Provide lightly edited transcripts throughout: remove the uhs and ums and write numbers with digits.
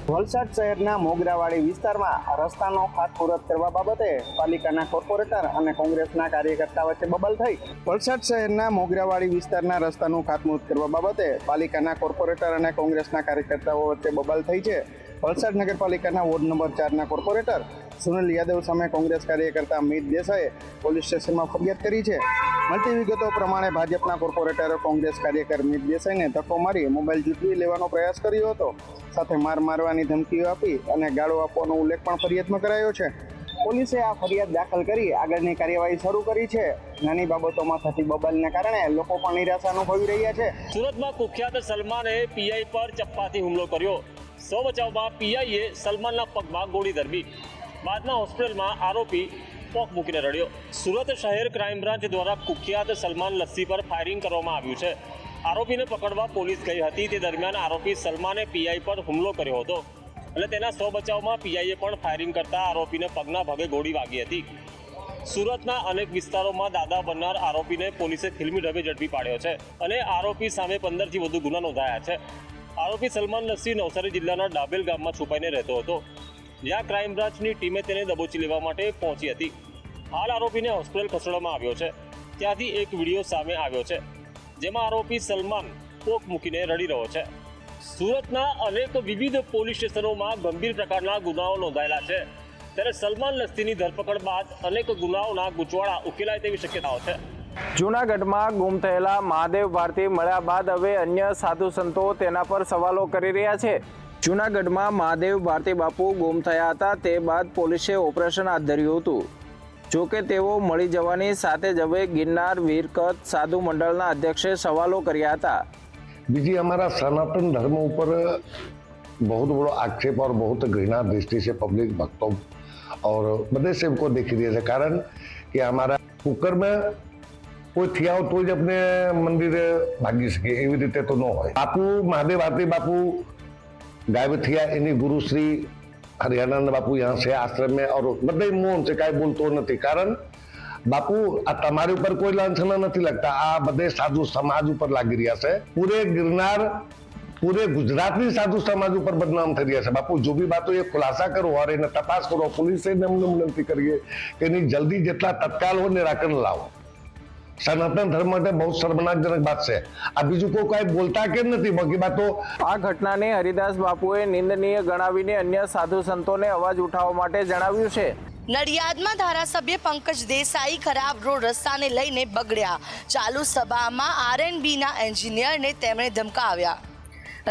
વલસાડ શહેરના મોગરાવાડી વિસ્તારમાં રસ્તાનો ખાતમુહૂર્ત કરવા બાબતે પાલિકાના કોર્પોરેટર અને કોંગ્રેસના કાર્યકર્તા વચ્ચે બબલ થઈ. વલસાડ શહેરના મોગરાવાડી વિસ્તારના રસ્તાનું ખાતમુહૂર્ત કરવા બાબતે પાલિકાના કોર્પોરેટર અને કોંગ્રેસના કાર્યકર્તાઓ વચ્ચે બબલ થઈ છે. વલસાડ નગરપાલિકાના વોર્ડ નંબર 4ના કોર્પોરેટર સુનિલ યાદવ સામે કોંગ્રેસ કાર્યકર્તા મિત દેસાઈએ પોલીસ સ્ટેશનમાં ફરિયાદ કરી છે. મળતી વિગતો પ્રમાણે ભાજપના કોર્પોરેટરે કોંગ્રેસ કાર્યકર મિત દેસાઈને ધક્કો મારી મોબાઈલ ઝૂંટવી લેવાનો પ્રયાસ કર્યો હતો. સાથે મારવાની ધમકીઓ આપી અને ગાળો આપવાનો ઉલ્લેખ પણ ફરિયાદમાં કરાયો છે. પોલીસે આ ફરિયાદ દાખલ કરી આગળની કાર્યવાહી શરૂ કરી છે. નાની બાબતોમાં થતી બબલને કારણે લોકો પણ નિરાશા અનુભવી રહ્યા છે. સુરતમાં કુખ્યાત સલમાને પીઆઈ પર ચપ્પાથી હુમલો કર્યો. સો બચાવમાં પીઆઈએ સલમાનના પગમાં ગોળી ધરવી. બાદમાં હોસ્પિટલમાં આરોપી પોક મૂકીને રડ્યો. સુરત શહેર ક્રાઇમ બ્રાન્ચ દ્વારા કુખ્યાત સલમાન લસ્સી પર ફાયરિંગ કરવામાં આવ્યું છે. આરોપીને પકડવા પોલીસ ગઈ હતી. તે દરમિયાન આરોપી સલમાને પીઆઈ પર હુમલો કર્યો હતો અને તેના સો બચાવમાં પીઆઈએ પણ ફાયરિંગ કરતા આરોપીને પગના ભાગે ગોળી વાગી હતી. સુરતના અનેક વિસ્તારોમાં દાદા બનનાર આરોપીને પોલીસે ફિલ્મી ઢબે ઝડપી પાડ્યો છે અને આરોપી સામે 15થી વધુ ગુના નોંધાયા છે. આરોપી સલમાન લસ્સી નવસારી જિલ્લાના ડાબેલ ગામમાં છુપાઈને રહેતો હતો, જ્યાં ક્રાઇમ બ્રાન્ચની ટીમે તેને દબોચી લેવા માટે પહોંચી હતી. હાલ આરોપીને હોસ્પિટલ ખસેડવામાં આવ્યો છે. ત્યાંથી એક વિડીયો સામે આવ્યો છે જેમાં આરોપી સલમાન પોક મૂકીને રડી રહ્યો છે. સુરતના અનેક વિવિધ પોલીસ સ્ટેશનોમાં ગંભીર પ્રકારના ગુનાઓ નોંધાયેલા છે, ત્યારે સલમાન લસ્સીની ધરપકડ બાદ અનેક ગુનાઓના ગૂંચવાડા ઉકેલાય તેવી શક્યતાઓ છે. જૂનાગઢમાં ગુમ થયેલા મહાદેવ ભારતી મળ્યા બાદ હવે અન્ય સાધુ સંતો તેના પર સવાલો કરી રહ્યા છે. જૂનાગઢમાં મહાદેવ ભારતી બાપુ ગુમ થયા હતા, તે બાદ પોલીસે ઓપરેશન હાથ ધર્યું હતું. જોકે તેઓ મળી જવાની સાથે જ હવે ગિરનાર વીરકત સાધુ મંડળના અધ્યક્ષે સવાલો કર્યા હતા. બીજી અમારા સનાતन धर्म ऊपर बहुत बड़ा आक्षेप और बहुत घृणा दृष्टि से पब्लिक भक्तों और बड़े सेवकों देखी रही है. कारण कि हमारा कुकर में कोई थिया हो तो જ अपने मंदिर भागी सके એવી રીતે તો ન હોય. બાપુ મહાદેવ ભારતી બાપુ गायब थिया એની गुरुश्री हरियाणा बापू यहाँ से आश्रम में और બધા મૌન છે, કાંઈ બોલતો નથી. કારણ બાપુ આ તમારી ઉપર કોઈ લાંછના નથી लगता, આ બધે સાધુ સમાજ ઉપર લાગી રહ્યા છે. પૂરે ગિરનાર પૂરે ગુજરાતની સાધુ સમાજ ઉપર બદનામ થઈ રહ્યા છે. બાપુ જો બી બાતો એ ખુલાસા કરો और એને તપાસ કરો. પોલીસે અમને વિનંતી કરીએ કે એની જલ્દી જેટલા તત્કાલ હોય નિરાકરણ લાવો. સનાતન ધર્મ માટે બહુ શર્મનાકજનક વાત છે. આ બીજું કોઈ કાંઈ બોલતા કેમ નથી? બાકી બાતો આ ઘટનાને હરિદાસ બાપુએ નિંદનીય ગણાવીને અન્ય સાધુ સંતોને અવાજ ઉઠાવવા માટે જણાવ્યું છે. નડિયાદમાં ધારાસભ્ય પંકજ દેસાઈ ખરાબ રોડ રસ્તાને લઈને બગડ્યા. ચાલુ સભામાં આરએનબીના એન્જિનિયરને તેમણે ધમકાવ્યા.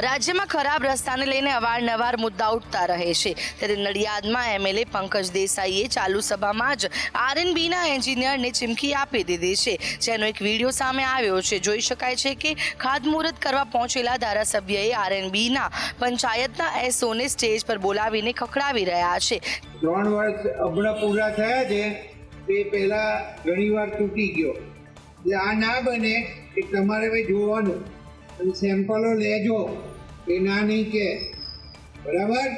રાજ્યમાં ખરાબ રસ્તાને લઈને અવારનવાર મુદ્દા ઉઠતા રહે છે, ત્યારે નડિયાદમાં એમએલએ પંકજ દેસાઈએ ચાલુ સભામાં જ આરએનબીના એન્જિનિયરને ચીમકી આપી દીધી છે, જેનો એક વિડીયો સામે આવ્યો છે. જોઈ શકાય છે કે ખાતમુહૂર્ત કરવા પહોંચેલા ધારાસભ્યએ આરએનબીના પંચાયતના એસઓને સ્ટેજ પર બોલાવીને ખખડાવી રહ્યા છે. 3 વર્ષ હમણાં પૂરા થયા છે, તે પહેલા ઘણીવાર તૂટી ગયો. એટલે આ ના બને કે તમારે ભાઈ જોવાનું અને સેમ્પલો લેજો, એ ના નહીં કે બરાબર.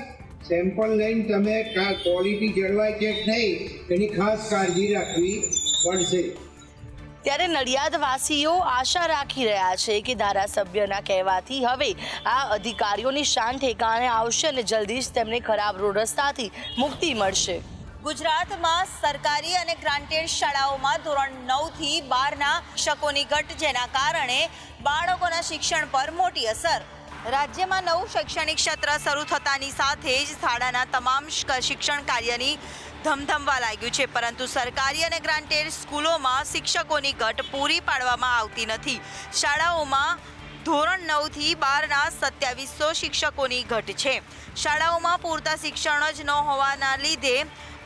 સેમ્પલ લઈને તમે ક્વોલિટી જળવાય છે કે નહીં એની ખાસ કાળજી રાખવી પડશે. ત્યારે નડિયાદવાસીઓ આશા રાખી રહ્યા છે કે ધારાસભ્યના કહેવાથી હવે આ અધિકારીઓની શાન ઠેકાણે આવશે અને જલ્દી જ તેમને ખરાબ રોડ રસ્તાથી મુક્તિ મળશે. ગુજરાતમાં સરકારી અને ગ્રાન્ટેડ શાળાઓમાં ધોરણ 9 થી 12ના શિક્ષકોની ઘટ, જેના કારણે બાળકોના શિક્ષણ પર મોટી અસર. રાજ્યમાં નવું શૈક્ષણિક સત્ર શરૂ થતાની સાથે જ શાળાના તમામ શિક્ષણ કાર્યની ધમધમવા લાગ્યું છે, પરંતુ સરકારી અને ગ્રાન્ટેડ સ્કૂલોમાં શિક્ષકોની ઘટ પૂરી પાડવામાં આવતી નથી. શાળાઓમાં ધોરણ 9 થી 12ના 2700 શિક્ષકોની ઘટ છે. શાળાઓમાં પૂરતા શિક્ષણ જ ન હોવાના લીધે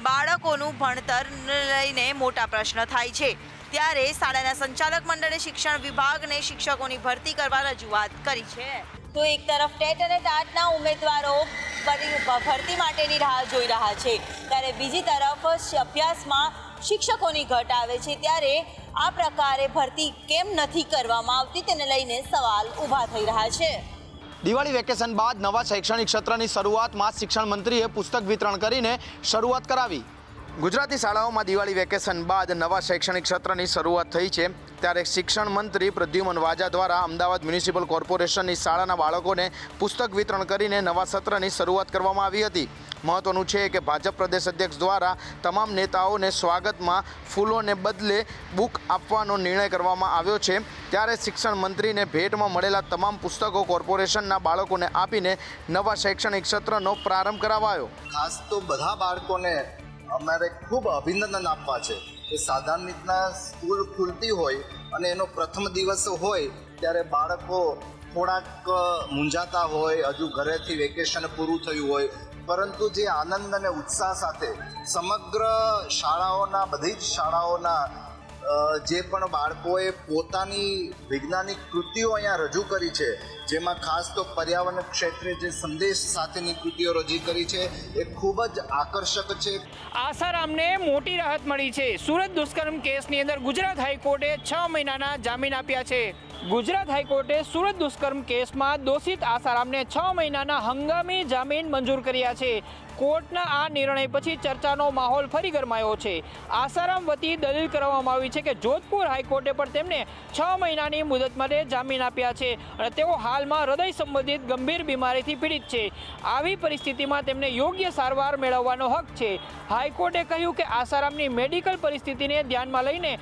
બાળકોનું ભણતર લઈને મોટા પ્રશ્ન થાય છે. ત્યારે શાળાના સંચાલક મંડળે શિક્ષણ વિભાગને શિક્ષકોની ભરતી કરવા રજૂઆત કરી છે. તો એક તરફ ટેટ અને ટાટના ઉમેદવારો ભરતી માટેની રાહ જોઈ રહ્યા છે, ત્યારે બીજી તરફ અભ્યાસમાં શિક્ષકોની ઘટ આવે છે. ત્યારે આ પ્રકારે ભરતી કેમ નથી કરવામાં આવતી તેને લઈને સવાલ ઊભા થઈ રહ્યા છે. દિવાળી વેકેશન બાદ નવા શૈક્ષણિક સત્રની શરૂઆતમાં શિક્ષણ મંત્રીએ પુસ્તક વિતરણ કરીને શરૂઆત કરાવી. ગુજરાતી શાળાઓમાં દિવાળી વેકેશન બાદ નવા શૈક્ષણિક સત્રની શરૂઆત થઈ છે. ત્યારે શિક્ષણ મંત્રી પ્રદ્યુમન વાજા દ્વારા અમદાવાદ મ્યુનિસિપલ કોર્પોરેશનની શાળાના બાળકોને પુસ્તક વિતરણ કરીને નવા સત્રની શરૂઆત કરવામાં આવી હતી. મહત્વનું છે કે ભાજપ પ્રદેશ અધ્યક્ષ દ્વારા તમામ નેતાઓને સ્વાગતમાં ફૂલોને બદલે બુક આપવાનો નિર્ણય કરવામાં આવ્યો છે. ત્યારે શિક્ષણ મંત્રીને ભેટમાં મળેલા તમામ પુસ્તકો કોર્પોરેશનના બાળકોને આપીને નવા શૈક્ષણિક સત્રનો પ્રારંભ કરાવાયો. ખાસ તો બધા બાળકોને અમારે ખૂબ અભિનંદન આપવા છે કે સાધારણ રીતના સ્કૂલ ખુલતી હોય અને એનો પ્રથમ દિવસ હોય ત્યારે બાળકો થોડાક મૂંઝાતા હોય, હજુ ઘરેથી વેકેશન પૂરું થયું હોય, પરંતુ જે આનંદ અને ઉત્સાહ સાથે સમગ્ર શાળાઓના, બધી જ શાળાઓના જે પણ બાળકોએ પોતાની વૈજ્ઞાનિક કૃતિઓ અહીંયા રજૂ કરી છે, જેમાં ખાસ તો પર્યાવરણ ક્ષેત્રે જે સંદેશ સાથેની કૃતિઓ રજૂ કરી છે એ ખૂબ જ આકર્ષક છે. આસારામને મોટી રાહત મળી છે. સુરત દુષ્કર્મ કેસની અંદર ગુજરાત હાઈકોર્ટે 6 મહિનાના જામીન આપ્યા છે. ગુજરાત હાઈકોર્ટે સુરત દુષ્કર્મ કેસમાં દોષિત આસારામને 6 મહિનાના હંગામી જામીન મંજૂર કર્યા છે. કોર્ટના આ નિર્ણય પછી ચર્ચાનો માહોલ ફરી ગરમાયો છે. આસારામ વતી દલીલ કરવામાં આવી છે કે જોધપુર હાઈકોર્ટે પણ તેમને 6 મહિનાની મુદત માટે જામીન આપ્યા છે અને તેઓ હાલમાં હૃદય સંબંધિત ગંભીર બીમારીથી પીડિત છે. આવી પરિસ્થિતિમાં તેમને યોગ્ય સારવાર મેળવવાનો હક છે. હાઈકોર્ટે કહ્યું કે આસારામની મેડિકલ પરિસ્થિતિને ધ્યાનમાં લઈને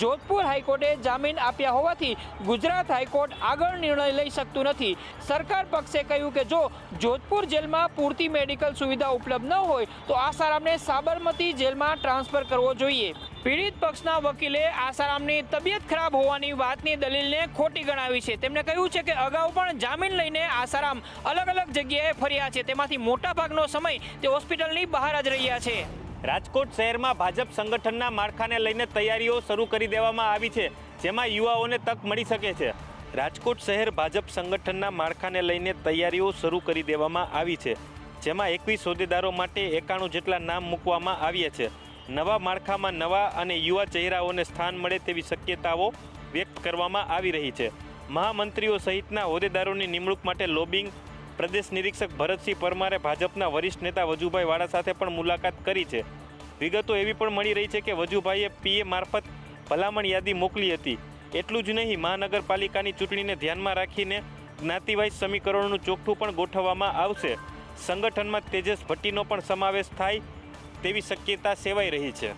જોધપુર હાઈકોર્ટે જામીન આપ્યા હોવાથી ગુજરાત હાઈકોર્ટ આગળ નિર્ણય લઈ શકતું નથી. સરકાર પક્ષે કહ્યું કે જો જોધપુર જેલમાં પૂરતી મેડિકલ સુવિધા ઉપલબ્ધ ન હોય તો આસારામને સાબરમતી જેલમાં ટ્રાન્સફર કરવો જોઈએ. પીડિત પક્ષના વકીલે આસારામની તબિયત ખરાબ હોવાની વાતની દલીલને ખોટી ગણાવી છે. તેમણે કહ્યું છે કે અગાઉ પણ જામીન લઈને આસારામ અલગ અલગ જગ્યાએ ફર્યા છે, તેમાંથી મોટાભાગનો સમય તે હોસ્પિટલની બહાર જ રહ્યા છે. રાજકોટ શહેરમાં ભાજપ સંગઠનના માળખાને લઈને તૈયારીઓ શરૂ કરી દેવામાં આવી છે, જેમાં યુવાઓને તક મળી શકે છે. રાજકોટ શહેર ભાજપ સંગઠનના માળખાને લઈને તૈયારીઓ શરૂ કરી દેવામાં આવી છે, જેમાં 21 હોદ્દેદારો માટે 91 જેટલા નામ મૂકવામાં આવ્યા છે. નવા માળખામાં નવા અને યુવા ચહેરાઓને સ્થાન મળે તેવી શક્યતાઓ વ્યક્ત કરવામાં આવી રહી છે. મહામંત્રીઓ સહિતના હોદ્દેદારોની નિમણૂક માટે લોબિંગ પ્રદેશ નિરીક્ષક ભરતસિંહ પરમારે ભાજપના વરિષ્ઠ નેતા વજુભાઈ વાળા સાથે પણ મુલાકાત કરી છે. વિગતો એવી પણ મળી રહી છે કે વજુભાઈએ પીએ મારફત ભલામણ યાદી મોકલી હતી. એટલું જ નહીં, મહાનગરપાલિકાની ચૂંટણીને ધ્યાનમાં રાખીને જ્ઞાતિવાઇઝ સમીકરણોનું ચોખ્ઠું પણ ગોઠવવામાં આવશે. સંગઠનમાં તેજસ ભટ્ટીનો પણ સમાવેશ થાય તેવી શક્યતા સેવાઈ રહી છે.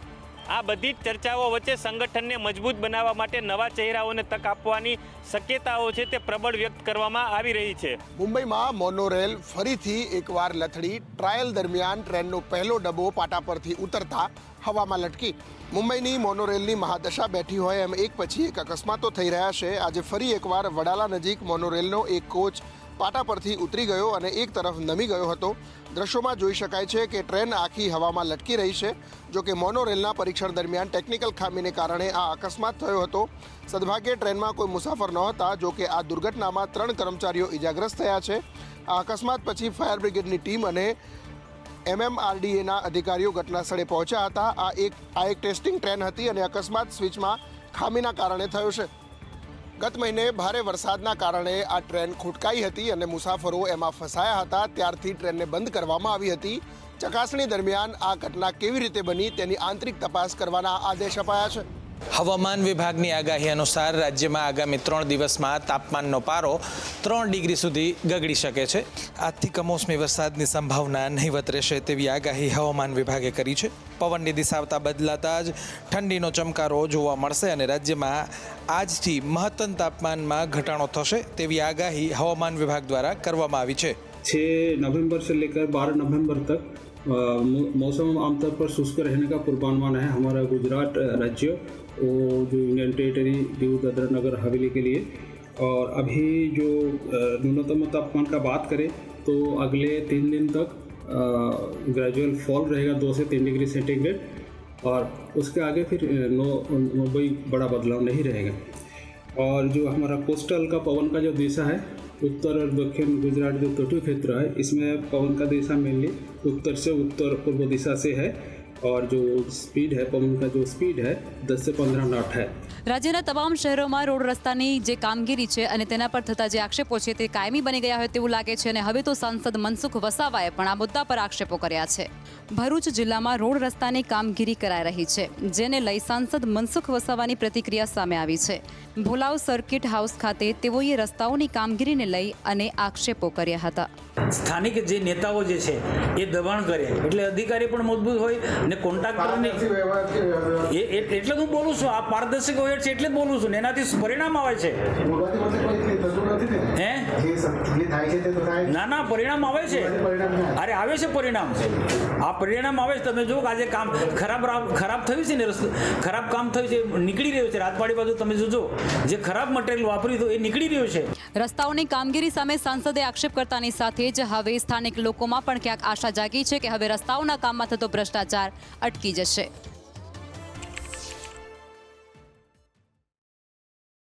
આ બધી જ ચર્ચાઓ વચ્ચે સંગઠનને મજબૂત બનાવવા માટે નવા ચહેરાઓને તક આપવાની શક્યતાઓ છે તે પ્રબળ વ્યક્ત કરવામાં આવી રહી છે. મુંબઈમાં મોનોરેલ ફરીથી એકવાર લથડી. ટ્રાયલ દરમિયાન ટ્રેનનો પહેલો ડબ્બો પાટા પરથી ઉતરતા હવામાં લટકી. મુંબઈની મોનોરેલની મહાદશા બેઠી હોય એમ એક પછી એક અકસ્માતો થઈ રહ્યા છે. આજે ફરી એકવાર વડાલા નજીક મોનોરેલનો એક કોચ પાટા પરથી ઉતરી ગયો અને એક તરફ નમી ગયો હતો. દ્રશ્યોમાં જોઈ શકાય છે કે ટ્રેન આખી હવામાં લટકી રહી છે. જો કે મોનોરેલના પરીક્ષણ દરમિયાન ટેકનિકલ ખામીને કારણે આ અકસ્માત થયો હતો. સદભાગ્યે ટ્રેનમાં કોઈ મુસાફર નહોતા. જો કે આ દુર્ઘટનામાં 3 કર્મચારીઓ ઇજાગ્રસ્ત થયા છે. આ અકસ્માત પછી ફાયર બ્રિગેડની ટીમ અને MMRDAના અધિકારીઓ ઘટના સ્થળે પહોંચ્યા હતા. આ એક ટેસ્ટિંગ ટ્રેન હતી અને અકસ્માત સ્વિચમાં ખામીના કારણે થયો છે. ગત મહિને ભારે વરસાદના કારણે આ ટ્રેન ખોટકાઈ હતી અને મુસાફરો એમાં ફસાયા હતા. ત્યારથી ટ્રેનને બંધ કરવામાં આવી હતી. ચકાસણી દરમિયાન આ ઘટના કેવી રીતે બની તેની આંતરિક તપાસ કરવાના આદેશ અપાયા છે. હવામાન વિભાગની આગાહી અનુસાર રાજ્યમાં આગામી 3 દિવસમાં તાપમાનનો પારો 3 ડિગ્રી સુધી ગગડી શકે છે. આજથી કમોસમી વરસાદની સંભાવના નહીવત રહેશે તેવી આગાહી હવામાન વિભાગે કરી છે. પવનની દિશા બદલાતા જ ઠંડીનો ચમકારો જોવા મળશે અને રાજ્યમાં આજથી મહત્તમ તાપમાનમાં ઘટાડો થશે તેવી આગાહી હવામાન વિભાગ દ્વારા કરવામાં આવી છે. 6 नवंबर से लेकर 12 नवंबर तक मौसम आमतौर पर शुष्क रहने का पूर्वानुमान है हमारा गुजरात राज्य और जो यूनियन टेरिटरी दीव दादरा नगर हवेली के लिए. और अभी जो न्यूनतम तापमान का बात करें तो अगले 3 दिन तक ग्रेजुअल फॉल रहेगा 2 से 3 डिग्री सेंटीग्रेड और उसके आगे फिर कोई बड़ा बदलाव नहीं रहेगा. और जो हमारा कोस्टल का पवन का जो दिशा है उत्तर और दक्षिण गुजरात जो तटीय क्षेत्र है इसमें पवन का दिशा मेनली उत्तर से उत्तर पूर्व दिशा से है और जो स्पीड है पवन का जो स्पीड है 10 से 15 नॉट है। રાજ્યના તમામ શહેરોમાં રોડ રસ્તાની જે કામગીરી છે અને તેના પર થતા જે આક્ષેપો છે તે કાયમી બની ગયા હોય તેવું લાગે છે અને હવે તો સાંસદ મનસુખ વસાવાએ પણ આ મુદ્દા પર આક્ષેપો કર્યા છે. ભરૂચ જિલ્લામાં રોડ રસ્તાની કામગીરી કરાઈ રહી છે, જેને લઈ સાંસદ મનસુખ વસાવાની પ્રતિક્રિયા સામે આવી છે. ભોલાવ સર્કિટ હાઉસ ખાતે તેઓએ રસ્તાઓની કામગીરીને લઈ અને આક્ષેપો કર્યા હતા. સ્થાનિક જે નેતાઓ જે છે એ દબાણ કરે એટલે અધિકારી પણ મજબૂત હોય ને કોન્ટ્રાક્ટરને એટલે હું બોલું છું આ પારદર્શક હોય છે એટલે જ બોલું છું ને એનાથી પરિણામ આવે છે. હે ના પરિણામ આવે છે. અરે આવે છે પરિણામ. આ પરિણામ આવે છે. તમે જો આજે કામ ખરાબ થયું છે ને ખરાબ કામ થયું છે નીકળી રહ્યું છે. રાજવાડી બાજુ તમે જોજો જે ખરાબ મટીરિયલ વાપર્યું હતું એ નીકળી રહ્યું છે. રસ્તાઓની કામગીરી સામે સાંસદે આક્ષેપ કરતાની સાથે જ હવે સ્થાનિક લોકોમાં પણ ક્યાંક આશા જાગી છે કે હવે રસ્તાઓના કામમાં થતો ભ્રષ્ટાચાર અટકી જશે.